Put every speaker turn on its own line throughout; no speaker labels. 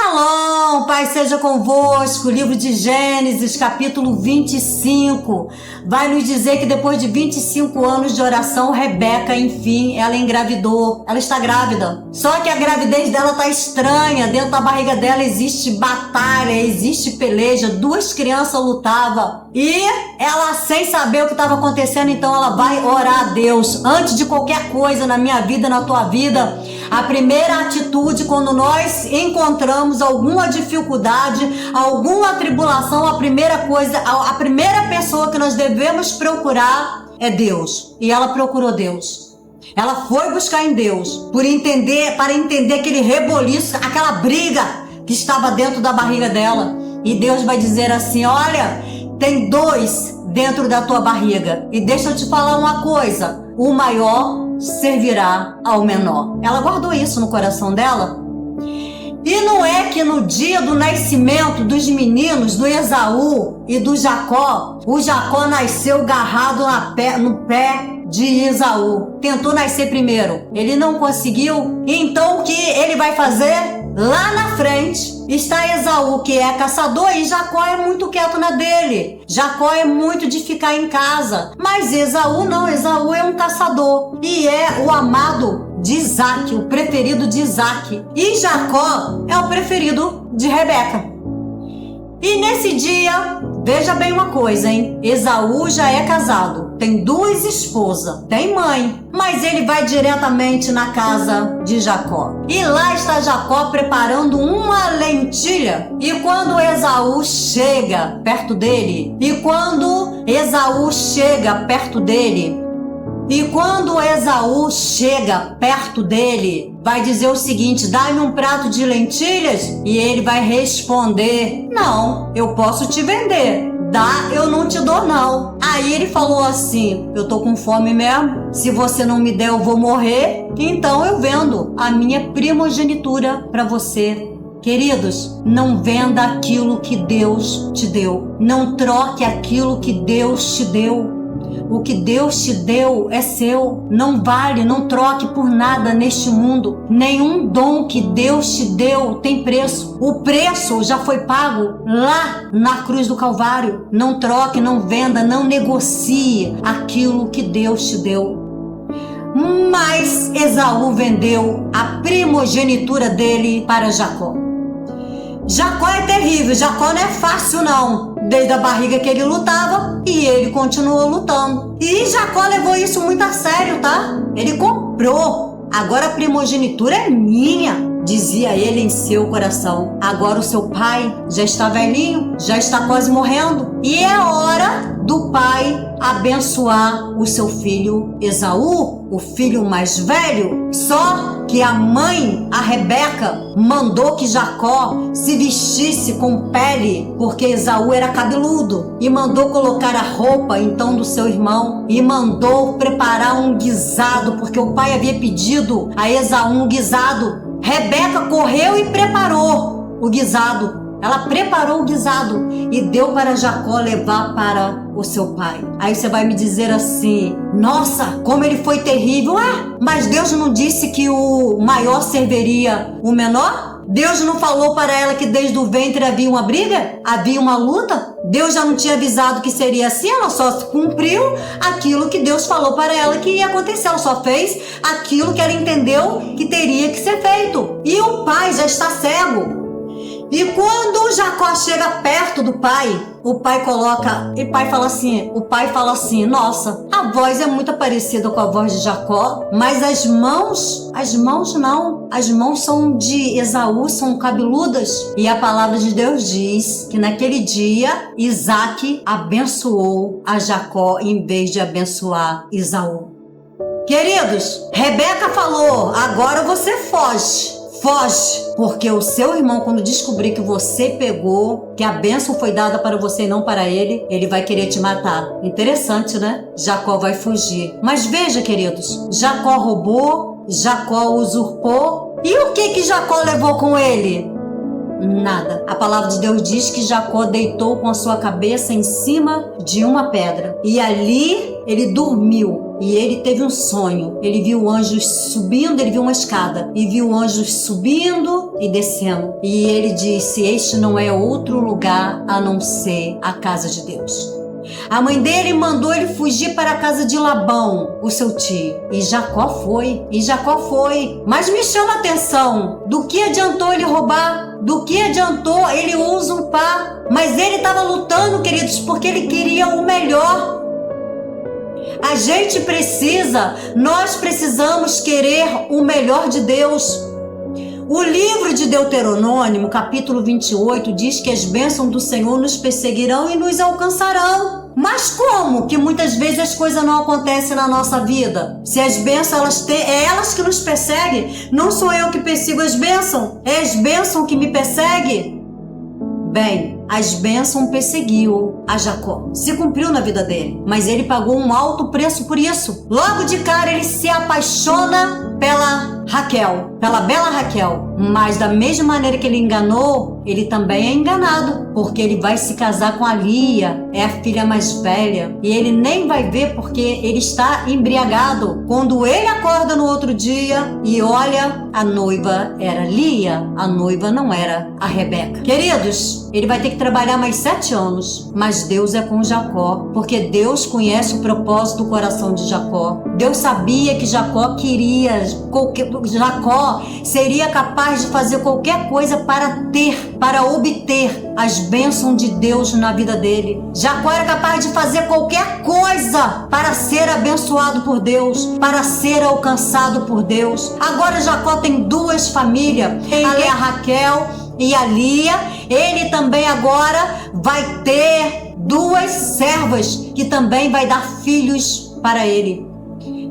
Shalom, Pai seja convosco. Livro de Gênesis, capítulo 25. Vai nos dizer que depois de 25 anos de oração, Rebeca, enfim, ela engravidou. Ela está grávida. Só que a gravidez dela está estranha. Dentro da barriga dela existe batalha, existe peleja. 2 crianças lutavam. E ela, sem saber o que estava acontecendo, então ela vai orar a Deus. Antes de qualquer coisa na minha vida, na tua vida, a primeira atitude, quando nós encontramos alguma dificuldade, alguma tribulação, a primeira coisa, a primeira pessoa que nós devemos procurar é Deus. E ela procurou Deus. Ela foi buscar em Deus para entender aquele reboliço, aquela briga que estava dentro da barriga dela. E Deus vai dizer assim: olha, tem 2 dentro da tua barriga. E deixa eu te falar uma coisa: o maior servirá ao menor. Ela guardou isso no coração dela. E não é que no dia do nascimento dos meninos, do Esaú e do Jacó, o Jacó nasceu agarrado no pé de Esaú. Tentou nascer primeiro, ele não conseguiu. Então o que ele vai fazer? Lá na frente está Esaú, que é caçador, e Jacó é muito quieto na dele. Jacó é muito de ficar em casa. Mas Esaú não, Esaú é um caçador. E é o amado de Isaac, o preferido de Isaac. E Jacó é o preferido de Rebeca. E nesse dia, veja bem uma coisa, hein? Esaú já é casado, tem 2 esposas, tem mãe, mas ele vai diretamente na casa de Jacó. E lá está Jacó preparando uma lentilha. E quando Esaú chega perto dele, vai dizer o seguinte: dá-me um prato de lentilhas. E ele vai responder: não, eu posso te vender. Dá, eu não te dou não. Aí ele falou assim: eu tô com fome mesmo, se você não me der eu vou morrer, então eu vendo a minha primogenitura para você. Queridos, não venda aquilo que Deus te deu. Não troque aquilo que Deus te deu. O que Deus te deu é seu, não vale, não troque por nada neste mundo. Nenhum dom que Deus te deu tem preço. O preço já foi pago lá na cruz do Calvário. Não troque, não venda, não negocie aquilo que Deus te deu. Mas Esaú vendeu a primogenitura dele para Jacó. Jacó é terrível, Jacó não é fácil não. Desde a barriga que ele lutava, e ele continuou lutando. E Jacó levou isso muito a sério, tá? Ele comprou. Agora a primogenitura é minha, dizia ele em seu coração. Agora o seu pai já está velhinho, já está quase morrendo. E é hora do pai abençoar o seu filho Esaú, o filho mais velho. Só que a mãe, a Rebeca, mandou que Jacó se vestisse com pele, porque Esaú era cabeludo, e mandou colocar a roupa então do seu irmão, e mandou preparar um guisado, porque o pai havia pedido a Esaú um guisado. Rebeca correu e preparou o guisado. Ela preparou o guisado e deu para Jacó levar para o seu pai. Aí você vai me dizer assim: nossa, como ele foi terrível. Mas Deus não disse que o maior serviria o menor? Deus não falou para ela que desde o ventre havia uma briga? Havia uma luta? Deus já não tinha avisado que seria assim? Ela só cumpriu aquilo que Deus falou para ela que ia acontecer. Ela só fez aquilo que ela entendeu que teria que ser feito. E o pai já está cego. E quando Jacó chega perto do pai, o pai fala assim: nossa, a voz é muito parecida com a voz de Jacó, mas as mãos não, as mãos são de Esaú, são cabeludas. E a palavra de Deus diz que naquele dia Isaac abençoou a Jacó em vez de abençoar Esaú. Queridos, Rebeca falou: agora você foge, porque o seu irmão, quando descobrir que você pegou, que a bênção foi dada para você e não para ele, ele vai querer te matar. Interessante, né? Jacó vai fugir. Mas veja, queridos, Jacó roubou, Jacó usurpou. E o que Jacó levou com ele? Nada. A palavra de Deus diz que Jacó deitou com a sua cabeça em cima de uma pedra. E ali ele dormiu. E ele teve um sonho. Ele viu anjos subindo, ele viu uma escada. E viu anjos subindo e descendo. E ele disse: este não é outro lugar a não ser a casa de Deus. A mãe dele mandou ele fugir para a casa de Labão, o seu tio. E Jacó foi. Mas me chama a atenção. Do que adiantou ele roubar? Do que adiantou ele usurpar? Mas ele estava lutando, queridos, porque ele queria o melhor. A gente nós precisamos querer o melhor de Deus. O livro de Deuteronômio, capítulo 28, diz que as bênçãos do Senhor nos perseguirão e nos alcançarão. Mas como que muitas vezes as coisas não acontecem na nossa vida? Se as bênçãos, é elas que nos perseguem, não sou eu que persigo as bênçãos, é as bênçãos que me perseguem. Bem, as bênçãos perseguiu a Jacó. Se cumpriu na vida dele, mas ele pagou um alto preço por isso. Logo de cara ele se apaixona pela Raquel, pela bela Raquel. Mas da mesma maneira que ele enganou, ele também é enganado, porque ele vai se casar com a Lia, é a filha mais velha, e ele nem vai ver porque ele está embriagado. Quando ele acorda no outro dia e olha, a noiva era Lia, a noiva não era a Rebeca. Queridos, ele vai ter que trabalhar mais 7 anos, mas Deus é com Jacó, porque Deus conhece o propósito do coração de Jacó. Deus sabia que Jacó seria capaz de fazer qualquer coisa para obter as bênçãos de Deus na vida dele. Jacó era capaz de fazer qualquer coisa para ser abençoado por Deus, para ser alcançado por Deus. Agora Jacó tem 2 famílias, a Raquel e a Lia. Ele também agora vai ter 2 servas que também vai dar filhos para ele.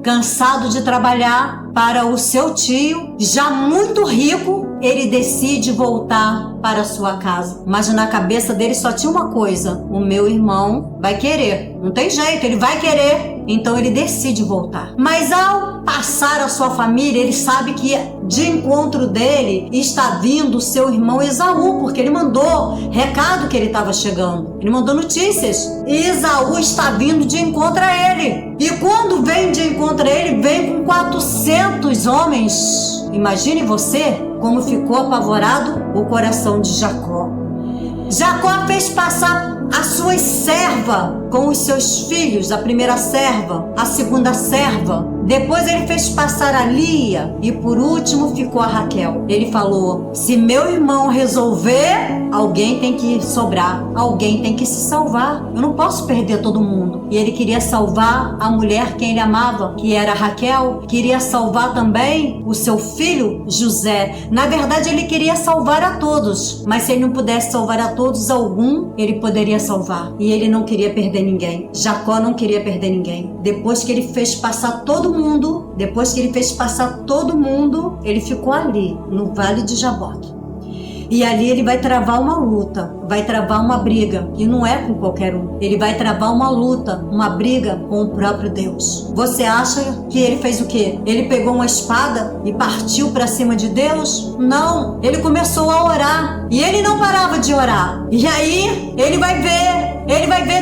Cansado de trabalhar para o seu tio, já muito rico, ele decide voltar para sua casa. Mas na cabeça dele só tinha uma coisa: o meu irmão vai querer. Não tem jeito, ele vai querer. Então ele decide voltar. Mas ao passar a sua família, ele sabe que de encontro dele está vindo o seu irmão Esaú, porque ele mandou recado que ele estava chegando. Ele mandou notícias. E Esaú está vindo de encontro a ele. E quando vem de encontro a ele, vem com 400 homens. Imagine você como ficou apavorado o coração de Jacó. Jacó fez passar a sua serva com os seus filhos, a primeira serva, a segunda serva. Depois ele fez passar a Lia e por último ficou a Raquel. Ele falou: se meu irmão resolver, alguém tem que sobrar, alguém tem que se salvar. Eu não posso perder todo mundo. E ele queria salvar a mulher que ele amava, que era Raquel. Queria salvar também o seu filho José. Na verdade ele queria salvar a todos, mas se ele não pudesse salvar a todos, algum ele poderia salvar. E ele não queria perder ninguém. Jacó não queria perder ninguém. Depois que ele fez passar todo mundo, ele ficou ali no Vale de Jaboque. E ali ele vai travar uma luta, vai travar uma briga, e não é com qualquer um. Ele vai travar uma luta, uma briga com o próprio Deus. Você acha que ele fez o quê? Ele pegou uma espada e partiu para cima de Deus? Não, ele começou a orar, e ele não parava de orar. E aí ele vai ver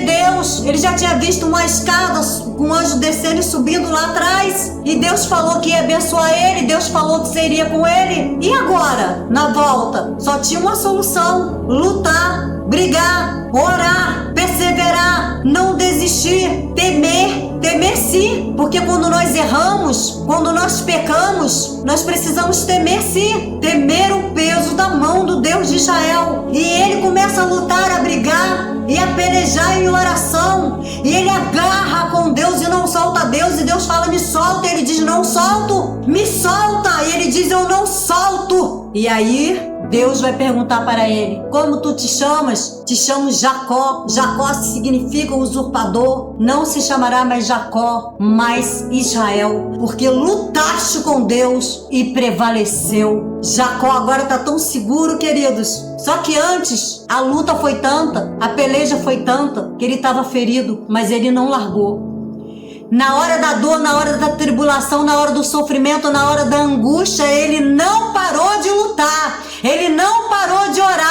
Deus. Ele já tinha visto uma escada com um anjo descendo e subindo lá atrás, e Deus falou que ia abençoar ele, Deus falou que seria com ele. E agora, na volta, só tinha uma solução: lutar, brigar, orar, perseverar, não desistir, temer sim, porque quando nós erramos, quando nós pecamos, nós precisamos temer sim, temer o peso da mão do Deus de Israel. E ele começa a lutar, a brigar e a pelejar em oração, e ele agarra com Deus e não solta Deus, e Deus fala: me solta, e ele diz: não solto, me solta, e ele diz: eu não solto. E aí Deus vai perguntar para ele: como tu te chamas? Te chamo Jacó. Jacó significa usurpador. Não se chamará mais Jacó, mas Israel, porque lutaste com Deus e prevaleceu. Jacó agora está tão seguro, queridos. Só que antes a luta foi tanta, a peleja foi tanta, que ele estava ferido, mas ele não largou. Na hora da dor, na hora da tribulação, na hora do sofrimento, na hora da angústia, ele não parou de lutar, ele não parou de orar.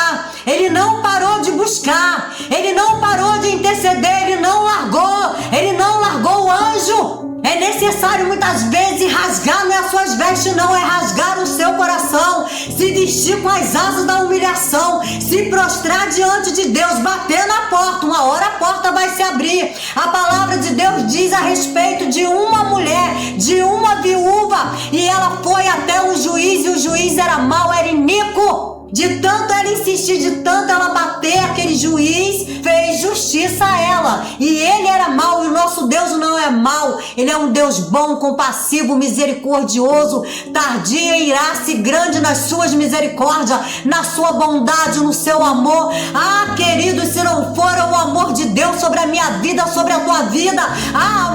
não parou de buscar, ele não parou de interceder, ele não largou o anjo. É necessário muitas vezes rasgar, não é as suas vestes, não, é rasgar o seu coração, se vestir com as asas da humilhação, se prostrar diante de Deus, bater na porta. Uma hora a porta vai se abrir. A palavra de Deus diz a respeito de uma mulher, de uma viúva, e ela foi até o juiz, e o juiz era mau, era iníquo. De tanto ela insistir, de tanto ela bater, aquele juiz fez justiça a ela. E ele era mau, e o nosso Deus não é mau. Ele é um Deus bom, compassivo, misericordioso, tardio em ira-se, grande nas suas misericórdias, na sua bondade, no seu amor. Ah, queridos, se não for o amor de Deus sobre a minha vida, sobre a tua vida,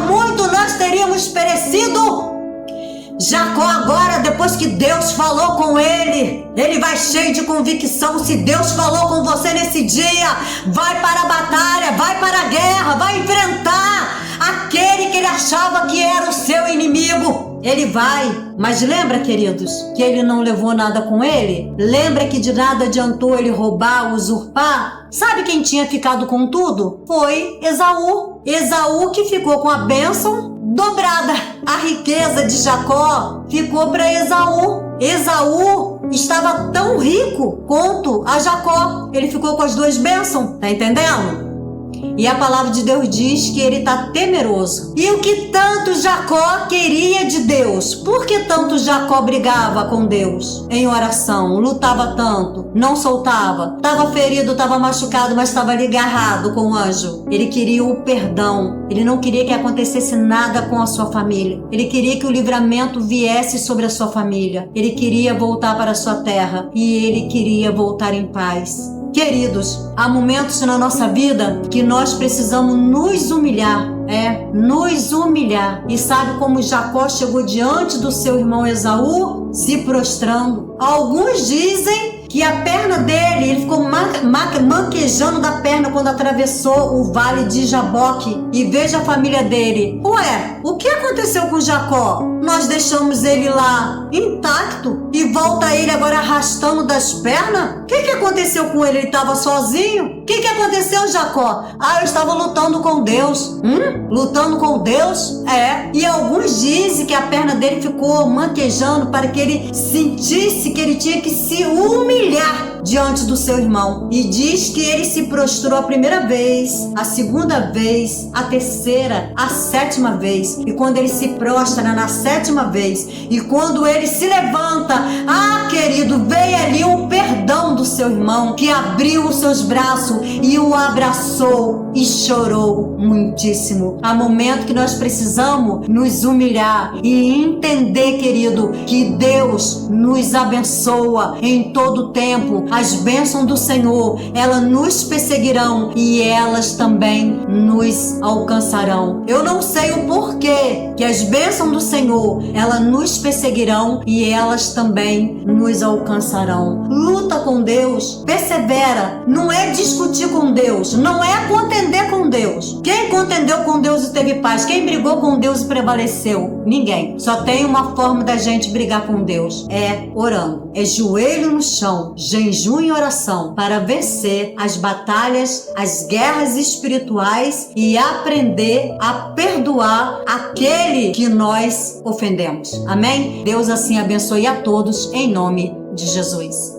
muito nós teríamos perecido. Jacó agora, depois que Deus falou com ele vai cheio de convicção. Se Deus falou com você nesse dia, vai para a batalha, vai para a guerra, vai enfrentar aquele que ele achava que era o seu inimigo. Ele vai, mas lembra, queridos, que ele não levou nada com ele? Lembra que de nada adiantou ele roubar, usurpar? Sabe quem tinha ficado com tudo? Foi Esaú. Esaú que ficou com a bênção dobrada. A riqueza de Jacó ficou para Esaú. Esaú estava tão rico quanto a Jacó. Ele ficou com as duas bênçãos, tá entendendo? E a palavra de Deus diz que ele está temeroso. E o que tanto Jacó queria de Deus? Por que tanto Jacó brigava com Deus em oração? Lutava tanto, não soltava. Estava ferido, estava machucado, mas estava ali agarrado com o anjo. Ele queria o perdão. Ele não queria que acontecesse nada com a sua família. Ele queria que o livramento viesse sobre a sua família. Ele queria voltar para a sua terra. E ele queria voltar em paz. Queridos, há momentos na nossa vida que nós precisamos nos humilhar. Nos humilhar. E sabe como Jacó chegou diante do seu irmão Esaú? Se prostrando. Alguns dizem que a perna dele, ele ficou manquejando da perna quando atravessou o vale de Jaboque. E veja a família dele. Ué, o que aconteceu com Jacó? Nós deixamos ele lá intacto e volta ele agora arrastando das pernas? O que aconteceu com ele? Ele estava sozinho? O que aconteceu, Jacó? Eu estava lutando com Deus. Lutando com Deus? E alguns dizem que a perna dele ficou manquejando para que ele sentisse que ele tinha que se humilhar diante do seu irmão. E diz que ele se prostrou a primeira vez, a segunda vez, a terceira, a sétima vez. E quando ele se prostra na sétima vez, e quando ele se levanta, querido, veio ali o perdão do seu irmão, que abriu os seus braços e o abraçou e chorou muitíssimo. Há momento que nós precisamos nos humilhar e entender, querido, que Deus nos abençoa em todo tempo. As bênçãos do Senhor, elas nos perseguirão e elas também nos alcançarão. Eu não sei o porquê que as bênçãos do Senhor, elas nos perseguirão e elas também nos alcançarão. Luta com Deus, persevera. Não é discutir com Deus, não é contender com Deus. Quem contendeu com Deus e teve paz? Quem brigou com Deus e prevaleceu? Ninguém. Só tem uma forma da gente brigar com Deus, orando. Joelho no chão, jejum e oração, para vencer as batalhas, as guerras espirituais e aprender a perdoar aquele que nós ofendemos. Amém? Deus assim abençoe a todos em nome de Jesus.